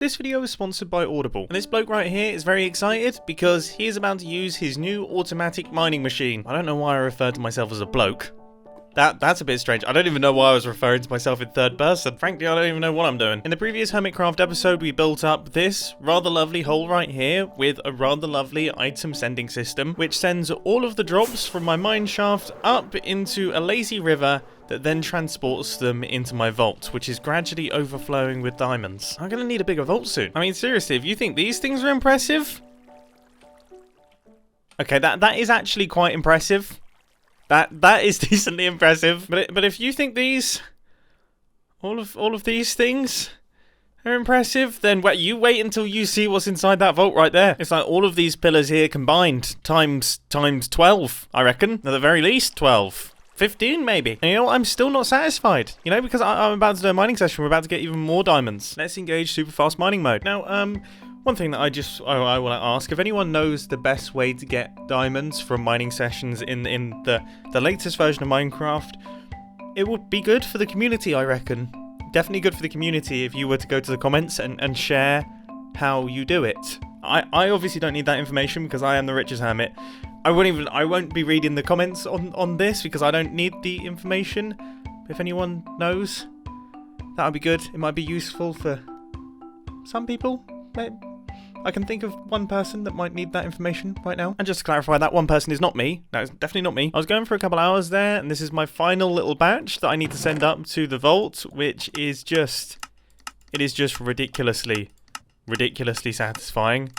This video is sponsored by Audible, and this bloke right here is very excited because he is about to use his new automatic mining machine. I don't know why I referred to myself as a bloke. That's a bit strange. I don't even know why I was referring to myself in third person. Frankly, I don't even know what I'm doing. In the previous Hermitcraft episode, we built up this rather lovely hole right here with a rather lovely item sending system, which sends all of the drops from my mine shaft up into a lazy river that then transports them into my vault, which is gradually overflowing with diamonds. I'm gonna need a bigger vault soon. I mean, seriously, if you think these things are impressive... Okay, that is actually quite impressive. That is decently impressive. But if you think these... all of these things are impressive, then you wait until you see what's inside that vault right there. It's like all of these pillars here combined times 12, I reckon. At the very least, 12. 15 maybe. And you know what? I'm still not satisfied. You know, because I'm about to do a mining session. We're about to get even more diamonds. Let's engage super fast mining mode. Now, one thing that I want to ask, if anyone knows the best way to get diamonds from mining sessions in the latest version of Minecraft, it would be good for the community, I reckon. Definitely good for the community if you were to go to the comments and share how you do it. I obviously don't need that information because I am the richest hermit. I won't be reading the comments on this because I don't need the information. If anyone knows, that would be good. It might be useful for some people. I can think of one person that might need that information right now. And just to clarify, that one person is not me. No, it's definitely not me. I was going for a couple hours there, and this is my final little batch that I need to send up to the vault, which is just... it is just ridiculously satisfying.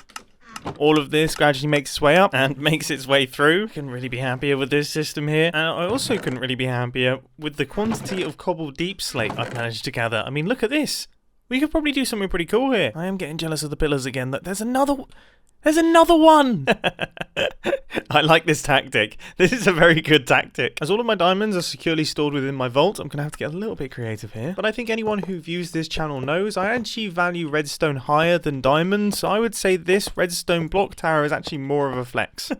All of this gradually makes its way up and makes its way through. Couldn't really be happier with this system here. And I also couldn't really be happier with the quantity of cobbled deep slate I've managed to gather. I mean, look at this. We could probably do something pretty cool here. I am getting jealous of the pillars again. There's another one! I like this tactic. This is a very good tactic. As all of my diamonds are securely stored within my vault, I'm going to have to get a little bit creative here. But I think anyone who views this channel knows I actually value redstone higher than diamonds. So I would say this redstone block tower is actually more of a flex.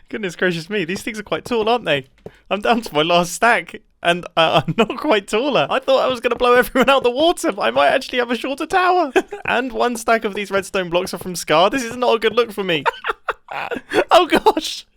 Goodness gracious me, these things are quite tall, aren't they? I'm down to my last stack. And I'm not quite taller. I thought I was going to blow everyone out the water, but I might actually have a shorter tower. And one stack of these redstone blocks are from Scar. This is not a good look for me. Oh gosh.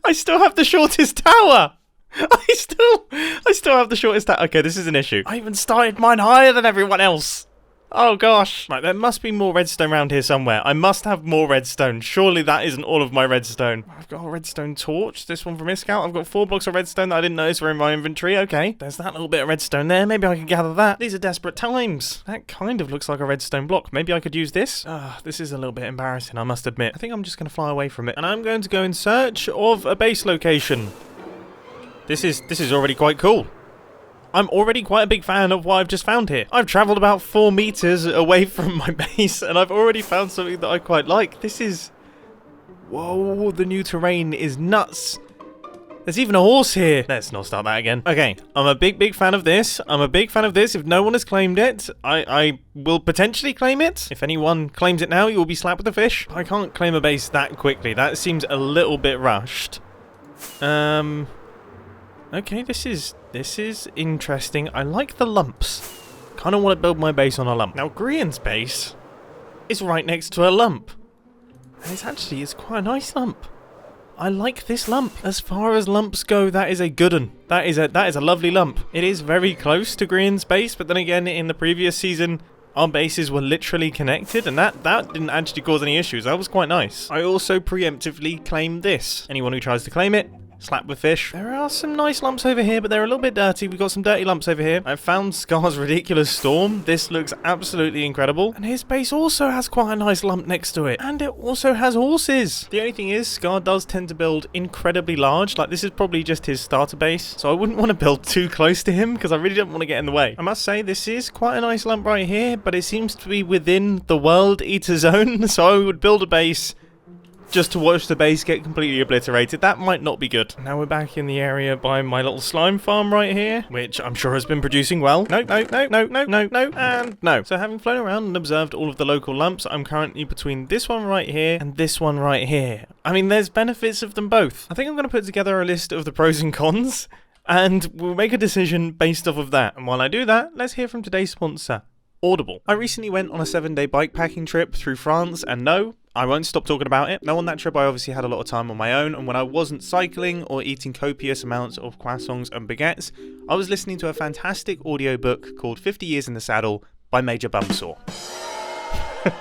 I still have the shortest tower. I still have the shortest tower. Okay, this is an issue. I even started mine higher than everyone else. Oh gosh. Right, there must be more redstone around here somewhere. I must have more redstone. Surely that isn't all of my redstone. I've got a redstone torch. This one from Iscout. I've got 4 blocks of redstone that I didn't notice were in my inventory. Okay, there's that little bit of redstone there. Maybe I can gather that. These are desperate times. That kind of looks like a redstone block. Maybe I could use this. This is a little bit embarrassing, I must admit. I think I'm just going to fly away from it. And I'm going to go in search of a base location. This is already quite cool. I'm already quite a big fan of what I've just found here. I've travelled about 4 meters away from my base, and I've already found something that I quite like. This is... whoa, the new terrain is nuts. There's even a horse here. Let's not start that again. Okay, I'm a big fan of this. I'm a big fan of this. If no one has claimed it, I will potentially claim it. If anyone claims it now, you will be slapped with a fish. I can't claim a base that quickly. That seems a little bit rushed. Okay, this is interesting. I like the lumps. Kind of want to build my base on a lump. Now, Grian's base is right next to a lump. And it's quite a nice lump. I like this lump. As far as lumps go, that is a good one. That is a lovely lump. It is very close to Grian's base, but then again, in the previous season, our bases were literally connected, and that didn't actually cause any issues. That was quite nice. I also preemptively claimed this. Anyone who tries to claim it, slap with fish. There are some nice lumps over here, but they're a little bit dirty. We've got some dirty lumps over here. I've found Scar's ridiculous storm. This looks absolutely incredible. And his base also has quite a nice lump next to it. And it also has horses. The only thing is, Scar does tend to build incredibly large. Like, this is probably just his starter base. So I wouldn't want to build too close to him because I really don't want to get in the way. I must say, this is quite a nice lump right here, but it seems to be within the world eater zone. So I would build a base just to watch the base get completely obliterated. That might not be good. Now we're back in the area by my little slime farm right here, which I'm sure has been producing well. No, and no. So having flown around and observed all of the local lumps, I'm currently between this one right here and this one right here. I mean, there's benefits of them both. I think I'm going to put together a list of the pros and cons, and we'll make a decision based off of that. And while I do that, let's hear from today's sponsor. Audible. I recently went on a 7-day bikepacking trip through France, and no, I won't stop talking about it. Now, on that trip, I obviously had a lot of time on my own, and when I wasn't cycling or eating copious amounts of croissants and baguettes, I was listening to a fantastic audiobook called 50 Years in the Saddle by Major Bumsaw.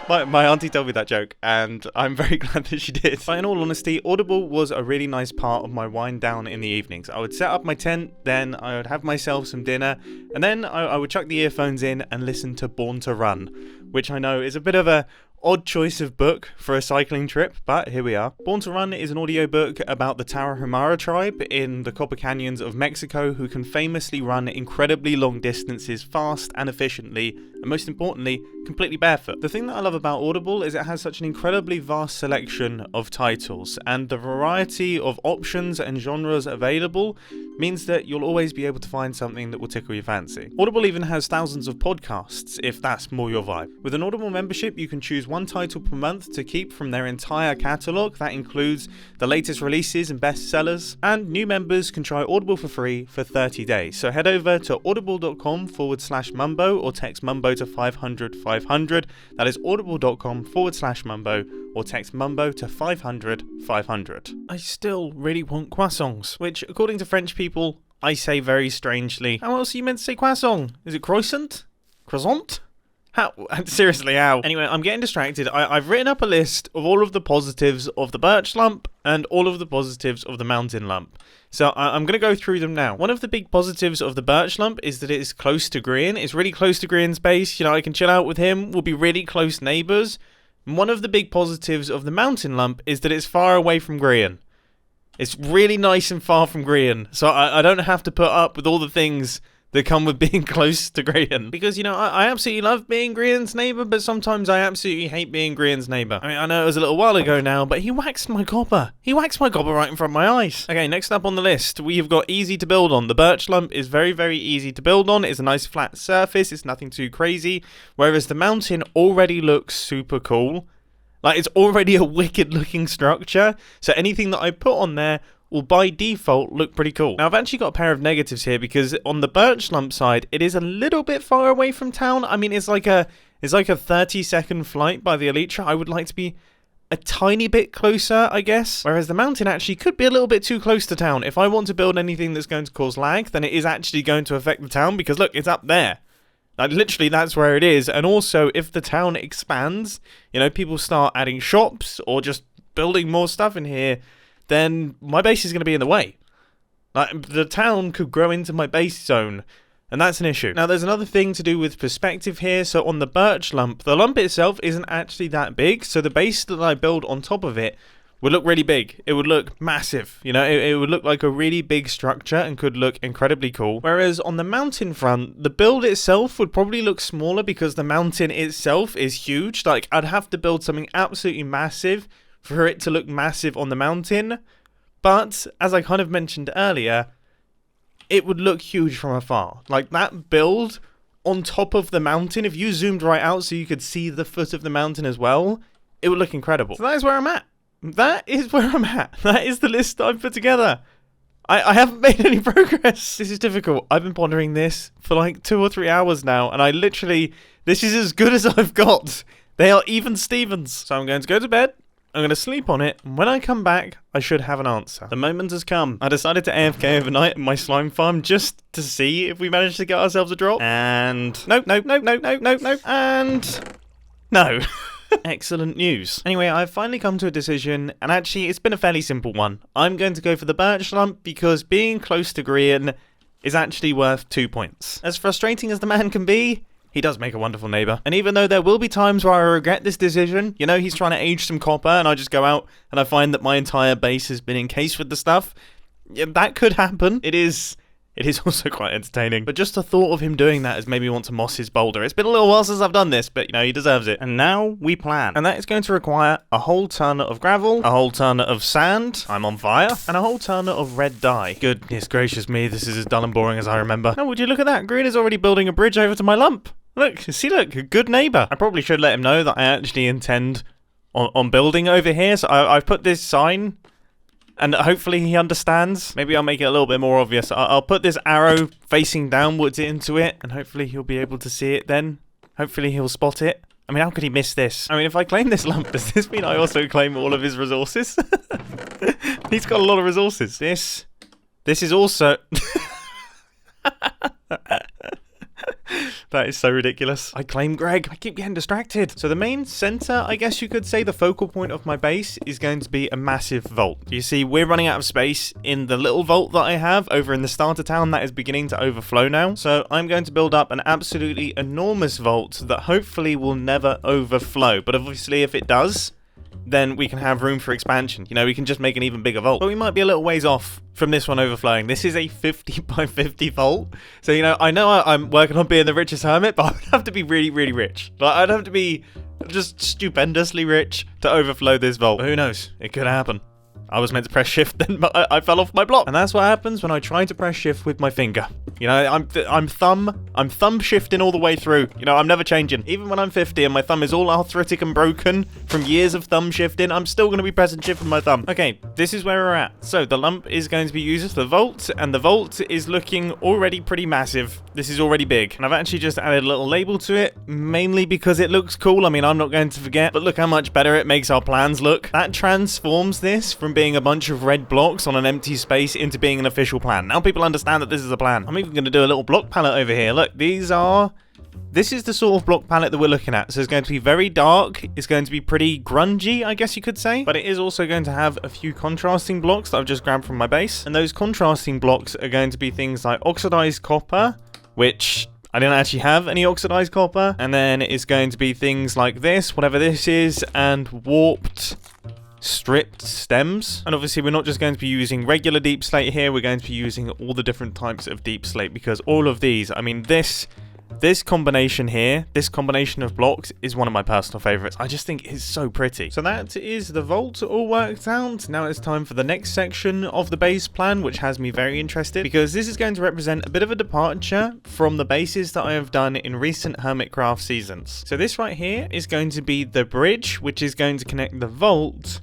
My auntie told me that joke, and I'm very glad that she did. But in all honesty, Audible was a really nice part of my wind down in the evenings. I would set up my tent, then I would have myself some dinner, and then I would chuck the earphones in and listen to Born to Run, which I know is a bit of a odd choice of book for a cycling trip, but here we are. Born to Run is an audiobook about the Tarahumara tribe in the Copper Canyons of Mexico who can famously run incredibly long distances fast and efficiently, and most importantly, completely barefoot. The thing that I love about Audible is it has such an incredibly vast selection of titles, and the variety of options and genres available means that you'll always be able to find something that will tickle your fancy. Audible even has thousands of podcasts, if that's more your vibe. With an Audible membership, you can choose one title per month to keep from their entire catalogue. That includes the latest releases and bestsellers, and new members can try Audible for free for 30 days. So head over to audible.com/Mumbo or text Mumbo to 500 500. That is audible.com/Mumbo or text Mumbo to 500 500. I still really want croissants, which according to French people, I say very strangely. How else are you meant to say croissant? Is it croissant? Croissant? How? Seriously, how? Anyway, I'm getting distracted. I've written up a list of all of the positives of the birch lump and all of the positives of the mountain lump. So I'm going to go through them now. One of the big positives of the birch lump is that it is close to Grian. It's really close to Grian's base. You know, I can chill out with him. We'll be really close neighbours. And one of the big positives of the mountain lump is that it's far away from Grian. It's really nice and far from Grian. So I don't have to put up with all the things that come with being close to Grian. Because, you know, I absolutely love being Grian's neighbour, but sometimes I absolutely hate being Grian's neighbour. I mean, I know it was a little while ago now, but he waxed my copper. He waxed my copper right in front of my eyes. Okay, next up on the list, we've got easy to build on. The birch lump is very, very easy to build on. It's a nice flat surface. It's nothing too crazy. Whereas the mountain already looks super cool. Like, it's already a wicked looking structure. So anything that I put on there will by default look pretty cool. Now I've actually got a pair of negatives here because on the birch lump side it is a little bit far away from town. I mean, it's like a 30-second flight by the Elytra. I would like to be a tiny bit closer, I guess. Whereas the mountain actually could be a little bit too close to town. If I want to build anything that's going to cause lag, then it is actually going to affect the town because look, it's up there. Like, literally, that's where it is. And also, if the town expands, you know, people start adding shops or just building more stuff in here, then my base is going to be in the way. Like, the town could grow into my base zone, and that's an issue. Now, there's another thing to do with perspective here. So on the birch lump, the lump itself isn't actually that big, so the base that I build on top of it would look really big. It would look massive. You know, it would look like a really big structure and could look incredibly cool. Whereas on the mountain front, the build itself would probably look smaller because the mountain itself is huge. Like, I'd have to build something absolutely massive for it to look massive on the mountain, but as I kind of mentioned earlier, it would look huge from afar. Like, that build on top of the mountain, if you zoomed right out so you could see the foot of the mountain as well, it would look incredible. So that is where I'm at. That is where I'm at. That is the list I've put together. I haven't made any progress. This is difficult. I've been pondering this for like 2 or 3 hours now, and this is as good as I've got. They are even Stevens. So I'm going to go to bed. I'm going to sleep on it, and when I come back, I should have an answer. The moment has come. I decided to AFK overnight in my slime farm just to see if we managed to get ourselves a drop. And nope, and no. Excellent news. Anyway, I've finally come to a decision, and actually, it's been a fairly simple one. I'm going to go for the birch lump because being close to Grian is actually worth 2 points. As frustrating as the man can be, he does make a wonderful neighbour. And even though there will be times where I regret this decision, you know, he's trying to age some copper and I just go out and I find that my entire base has been encased with the stuff. Yeah, that could happen. It is also quite entertaining. But just the thought of him doing that has made me want to moss his boulder. It's been a little while since I've done this, but, you know, he deserves it. And now we plan. And that is going to require a whole ton of gravel, a whole ton of sand, I'm on fire, and a whole ton of red dye. Goodness gracious me, this is as dull and boring as I remember. Oh, would you look at that? Grian is already building a bridge over to my lump. Look, a good neighbour. I probably should let him know that I actually intend on building over here. So I've put this sign, and hopefully he understands. Maybe I'll make it a little bit more obvious. I'll put this arrow facing downwards into it, and hopefully he'll be able to see it then. Hopefully he'll spot it. I mean, how could he miss this? I mean, if I claim this lump, does this mean I also claim all of his resources? He's got a lot of resources. This is also... That is so ridiculous. I claim Greg. I keep getting distracted. So the main center, I guess you could say, the focal point of my base is going to be a massive vault. You see, we're running out of space in the little vault that I have over in the starter town that is beginning to overflow now. So I'm going to build up an absolutely enormous vault that hopefully will never overflow. But obviously if it does, then we can have room for expansion. You know, we can just make an even bigger vault. But we might be a little ways off from this one overflowing. This is a 50 by 50 vault. So, you know I'm working on being the richest hermit, but I would have to be really, really rich. Like, I'd have to be just stupendously rich to overflow this vault. But who knows? It could happen. I was meant to press shift, then I fell off my block. And that's what happens when I try to press shift with my finger. You know, I'm thumb shifting all the way through. You know, I'm never changing. Even when I'm 50 and my thumb is all arthritic and broken from years of thumb shifting, I'm still going to be pressing shift with my thumb. Okay, this is where we're at. So the lump is going to be used as the vault, and the vault is looking already pretty massive. This is already big. And I've actually just added a little label to it, mainly because it looks cool. I mean, I'm not going to forget, but look how much better it makes our plans look. That transforms this from being a bunch of red blocks on an empty space into being an official plan. Now people understand that this is a plan. I'm even going to do a little block palette over here. Look, this is the sort of block palette that we're looking at. So it's going to be very dark. It's going to be pretty grungy, I guess you could say. But it is also going to have a few contrasting blocks that I've just grabbed from my base. And those contrasting blocks are going to be things like oxidized copper, which I didn't actually have any oxidized copper. And then it's going to be things like this, whatever this is, and warped stripped stems. And obviously we're not just going to be using regular deep slate here, we're going to be using all the different types of deep slate, because all of these, I mean, this combination here, this combination of blocks is one of my personal favorites. I just think it's so pretty. So that is the vault all worked out. Now it's time for the next section of the base plan, which has me very interested, because this is going to represent a bit of a departure from the bases that I have done in recent Hermitcraft seasons. So this right here is going to be the bridge, which is going to connect the vault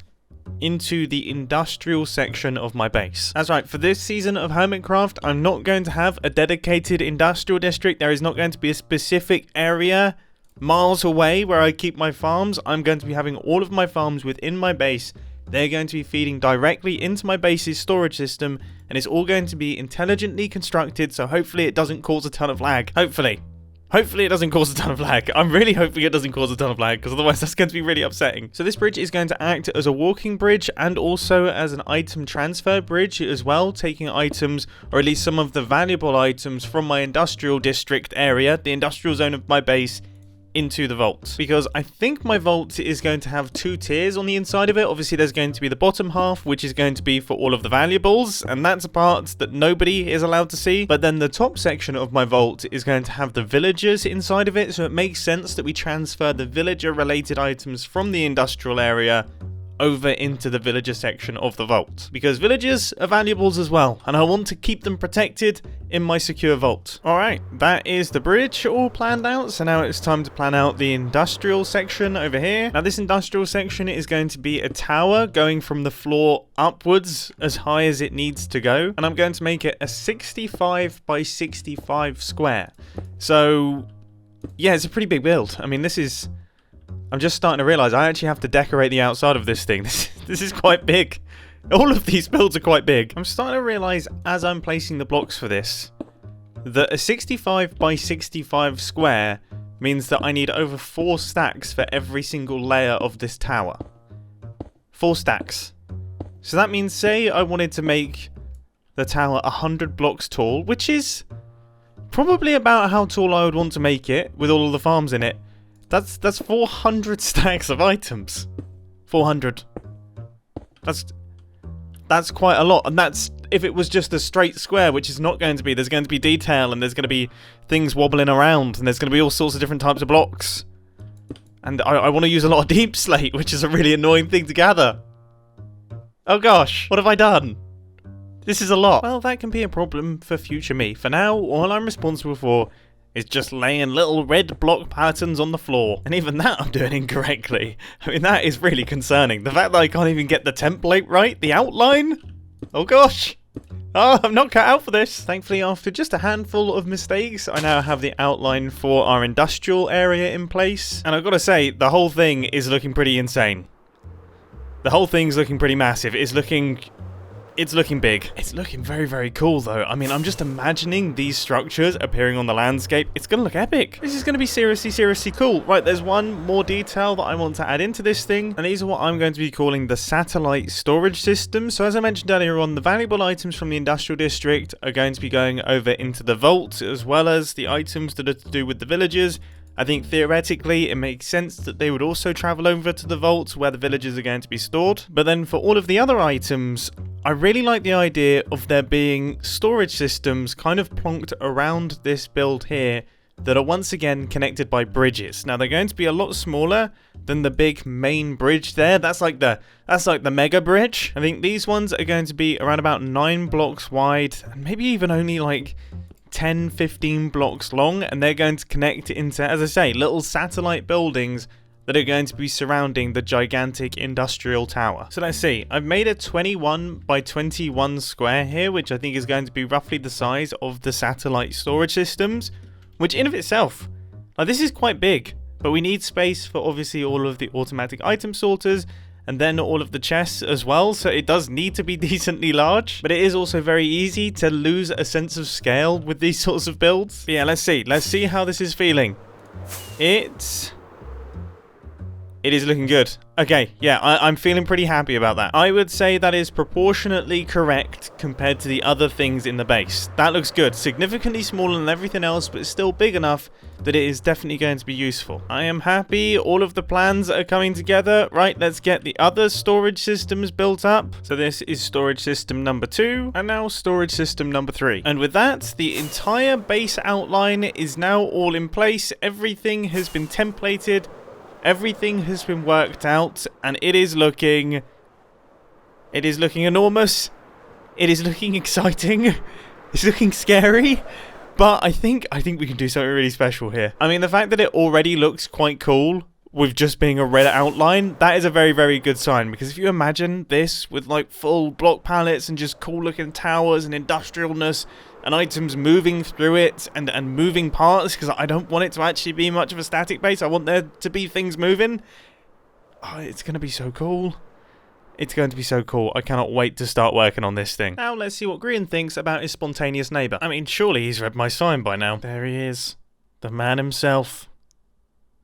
into the industrial section of my base. That's right, for this season of Hermitcraft, I'm not going to have a dedicated industrial district. There is not going to be a specific area miles away where I keep my farms. I'm going to be having all of my farms within my base. They're going to be feeding directly into my base's storage system, and it's all going to be intelligently constructed, so hopefully it doesn't cause a ton of lag. Hopefully it doesn't cause a ton of lag. I'm really hoping it doesn't cause a ton of lag, because otherwise that's going to be really upsetting. So this bridge is going to act as a walking bridge and also as an item transfer bridge as well, taking items, or at least some of the valuable items, from my industrial district area, the industrial zone of my base, into the vault. Because I think my vault is going to have two tiers on the inside of it. Obviously there's going to be the bottom half, which is going to be for all of the valuables, and that's a part that nobody is allowed to see. But then the top section of my vault is going to have the villagers inside of it, so it makes sense that we transfer the villager related items from the industrial area over into the villager section of the vault, because villagers are valuables as well, and I want to keep them protected in my secure vault. Alright, that is the bridge all planned out, so now it's time to plan out the industrial section over here. Now this industrial section is going to be a tower going from the floor upwards as high as it needs to go, and I'm going to make it a 65 by 65 square. So yeah, it's a pretty big build. I mean, I'm just starting to realise I actually have to decorate the outside of this thing. This is quite big. All of these builds are quite big. I'm starting to realise as I'm placing the blocks for this that a 65 by 65 square means that I need over 4 stacks for every single layer of this tower. 4 stacks. So that means, say I wanted to make the tower 100 blocks tall, which is probably about how tall I would want to make it with all of the farms in it. That's 400 stacks of items. 400. That's quite a lot, and that's if it was just a straight square, which is not going to be. There's going to be detail, and there's going to be things wobbling around, and there's going to be all sorts of different types of blocks. And I want to use a lot of deep slate, which is a really annoying thing to gather. Oh gosh, what have I done? This is a lot. Well, that can be a problem for future me. For now, all I'm responsible for is just laying little red block patterns on the floor. And even that I'm doing incorrectly. I mean, that is really concerning. The fact that I can't even get the template right, the outline? Oh gosh. Oh, I'm not cut out for this. Thankfully, after just a handful of mistakes, I now have the outline for our industrial area in place. And I've got to say, the whole thing is looking pretty insane. The whole thing's looking pretty massive. It's looking big. It's looking very, very cool, though. I mean, I'm just imagining these structures appearing on the landscape. It's going to look epic. This is going to be seriously, seriously cool. Right, there's one more detail that I want to add into this thing, and these are what I'm going to be calling the satellite storage system. So as I mentioned earlier on, the valuable items from the industrial district are going to be going over into the vault, as well as the items that are to do with the villagers. I think theoretically it makes sense that they would also travel over to the vault where the villagers are going to be stored. But then for all of the other items, I really like the idea of there being storage systems kind of plonked around this build here that are once again connected by bridges. Now they're going to be a lot smaller than the big main bridge there. That's like the mega bridge. I think these ones are going to be around about 9 blocks wide and maybe even only like 10-15 blocks long, and they're going to connect into, as I say, little satellite buildings that are going to be surrounding the gigantic industrial tower. So let's see, I've made a 21 by 21 square here, which I think is going to be roughly the size of the satellite storage systems, which in of itself, like, this is quite big, but we need space for obviously all of the automatic item sorters and then all of the chests as well, so it does need to be decently large, but it is also very easy to lose a sense of scale with these sorts of builds. But yeah, let's see how this is feeling. It is looking good. Okay, yeah, I'm feeling pretty happy about that. I would say that is proportionately correct compared to the other things in the base. That looks good. Significantly smaller than everything else, but still big enough that it is definitely going to be useful. I am happy. All of the plans are coming together. Right, let's get the other storage systems built up. So this is storage system number 2, and now storage system number 3. And with that, the entire base outline is now all in place. Everything has been templated. Everything has been worked out, and it is looking enormous. It is looking exciting. It's looking scary. But I think we can do something really special here. I mean, the fact that it already looks quite cool with just being a red outline, that is a very, very good sign. Because if you imagine this with like full block palettes and just cool looking towers and industrialness and items moving through it and moving parts, because I don't want it to actually be much of a static base. I want there to be things moving. Oh, it's going to be so cool. It's going to be so cool. I cannot wait to start working on this thing. Now let's see what Grian thinks about his spontaneous neighbour. I mean, surely he's read my sign by now. There he is. The man himself.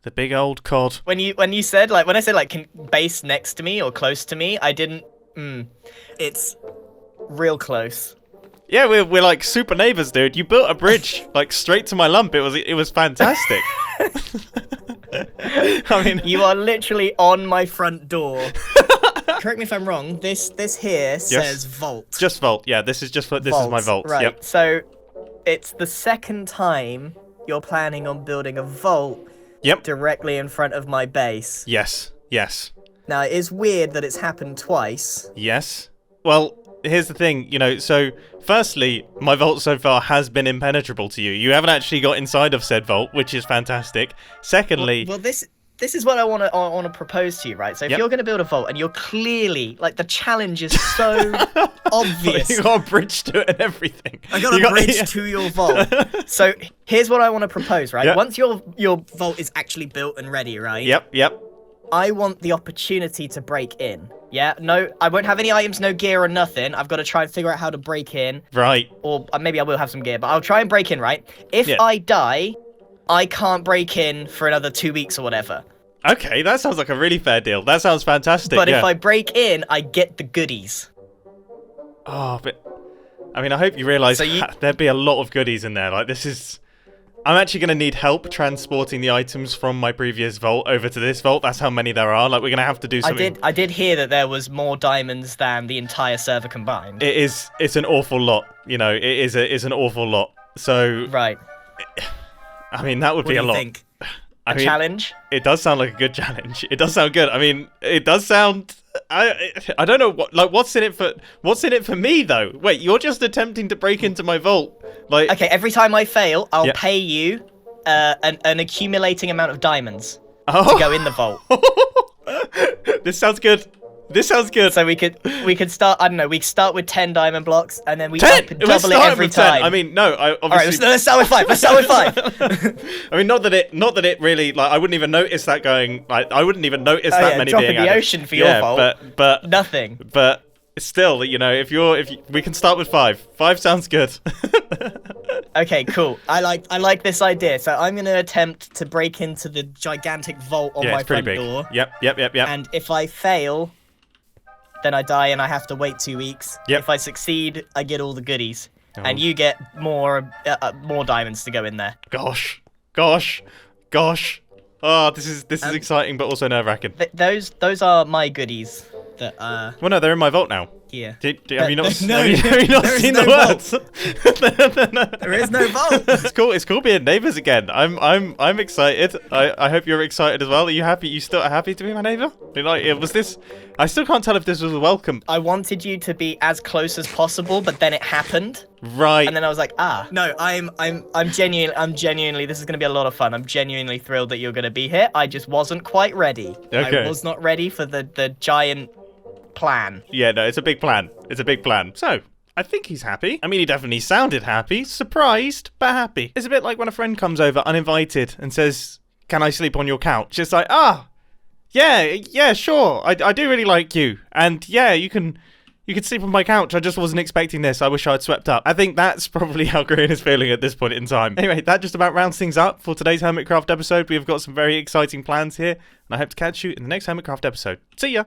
The big old cod. When I said like can base next to me or close to me, I didn't it's real close. Yeah, we're like super neighbours, dude. You built a bridge like straight to my lump. It was fantastic. I mean, you are literally on my front door. Correct me if I'm wrong. This here says vault. Just vault. Yeah, this is my vault. Right. Yep. So it's the second time you're planning on building a vault. Yep. Directly in front of my base. Yes. Yes. Now it is weird that it's happened twice. Yes. Well, here's the thing, so firstly, my vault so far has been impenetrable to you. You haven't actually got inside of said vault, which is fantastic. Secondly... Well, this is what I want to propose to you, right? So if you're going to build a vault and you're clearly, like, the challenge is so obvious. You got a bridge to it and everything. I got a bridge to your vault. So here's what I want to propose, right? Yep. Once your vault is actually built and ready, right? Yep. I want the opportunity to break in. Yeah, no, I won't have any items, no gear or nothing. I've got to try and figure out how to break in. Right. Or maybe I will have some gear, but I'll try and break in, right? If I die, I can't break in for another 2 weeks or whatever. Okay, that sounds like a really fair deal. That sounds fantastic. But if I break in, I get the goodies. Oh, but... I mean, I hope you realise there'd be a lot of goodies in there. Like, this is... I'm actually going to need help transporting the items from my previous vault over to this vault. That's how many there are. Like, we're going to have to do something. I did hear that there was more diamonds than the entire server combined. It's an awful lot. It's an awful lot. So... Right. I mean, that would be a lot. What do you think? A challenge? It does sound like a good challenge. It does sound good. I mean, it does sound... I don't know what's in it for me though. Wait, you're just attempting to break into my vault. Like, okay, every time I fail, I'll pay you an accumulating amount of diamonds to go in the vault. This sounds good. This sounds good. So we could start. I don't know. We start with 10 diamond blocks, and then we 10. double it every time. 10. I mean, no. I obviously. All right, let's start with 5. Let's start with 5. I mean, not that it really, like, I wouldn't even notice that going. Like, I wouldn't even notice that many drop being in the added. ocean for your fault. but nothing. But still, you know, if we can start with 5. 5 sounds good. Okay, cool. I like this idea. So I'm gonna attempt to break into the gigantic vault on my it's pretty front big. door. Yep. And if I fail, then I die and I have to wait 2 weeks. Yep. If I succeed, I get all the goodies, Oh. and you get more diamonds to go in there. Gosh. Oh, this is exciting, but also nerve-wracking. Those are my goodies. That Well, no, they're in my vault now. here. Have you not seen there is the no words? There is no vault. It's cool. It's cool being neighbours again. I'm excited. I hope you're excited as well. Are you happy? You still happy to be my neighbour? Like, was this? I still can't tell if this was a welcome. I wanted you to be as close as possible, but then it happened. Right. And then I was like, no, I'm genuinely, this is going to be a lot of fun. I'm genuinely thrilled that you're going to be here. I just wasn't quite ready. Okay. I was not ready for the giant plan. Yeah, no, it's a big plan. So, I think he's happy. I mean, he definitely sounded happy. Surprised, but happy. It's a bit like when a friend comes over uninvited and says, "Can I sleep on your couch?" Just like, yeah, sure. I do really like you. And yeah, you can sleep on my couch. I just wasn't expecting this. I wish I'd swept up. I think that's probably how Grian is feeling at this point in time. Anyway, that just about rounds things up for today's Hermitcraft episode. We've got some very exciting plans here, and I hope to catch you in the next Hermitcraft episode. See ya!